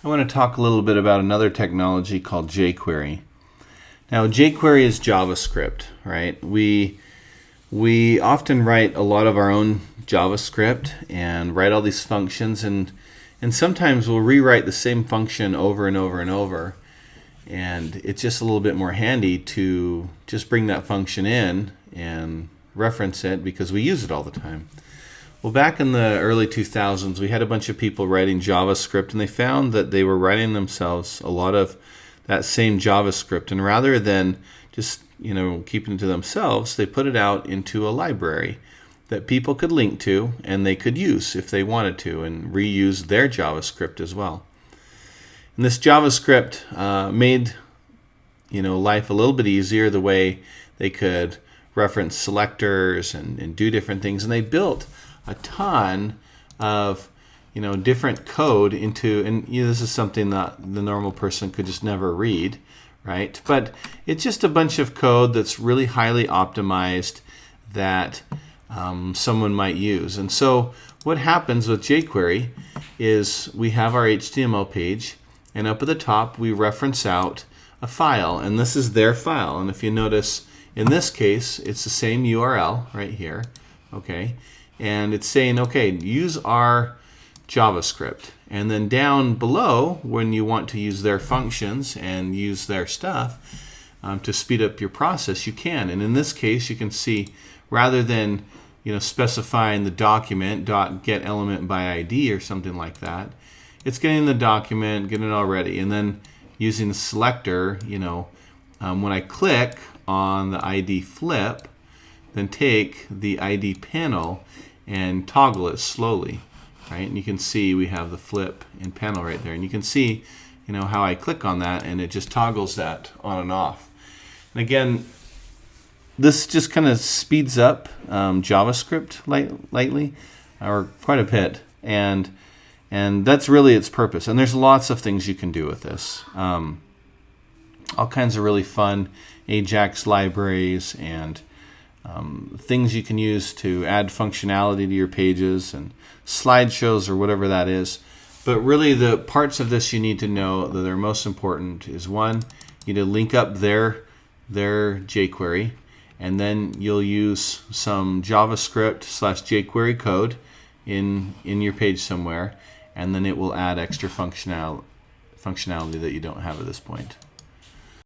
I want to talk a little bit about another technology called jQuery. Now, jQuery is JavaScript, right? We often write a lot of our own JavaScript and write all these functions, and sometimes we'll rewrite the same function over and over and over. And it's just a little bit more handy to just bring that function in and reference it because we use it all the time. Well, back in the early 2000s, we had a bunch of people writing JavaScript, and they found that they were writing themselves a lot of that same JavaScript. And rather than just keeping it to themselves, they put it out into a library that people could link to and they could use if they wanted to, and reuse their JavaScript as well. And this JavaScript made life a little bit easier, the way they could reference selectors and do different things. And they built a ton of different code into, and this is something that the normal person could just never read, right? But it's just a bunch of code that's really highly optimized that someone might use. And so what happens with jQuery is we have our HTML page, and up at the top we reference out a file, and this is their file. And if you notice, in this case, it's the same URL right here, okay? And it's saying, okay, use our JavaScript. And then down below, when you want to use their functions and use their stuff to speed up your process, you can. And in this case, you can see, rather than specifying the document .getElementById or something like that, it's getting the document, getting it all ready, and then using the selector. When I click on the ID flip, then take the ID panel and toggle it slowly, right? And you can see we have the flip and panel right there, and you can see how I click on that and it just toggles that on and off. And again, this just kind of speeds up JavaScript lightly, or quite a bit, and that's really its purpose. And there's lots of things you can do with this, all kinds of really fun Ajax libraries and things you can use to add functionality to your pages and slideshows or whatever that is. But really the parts of this you need to know that are most important is, one, you need to link up their jQuery, and then you'll use some JavaScript / jQuery code in your page somewhere, and then it will add extra functionality that you don't have at this point.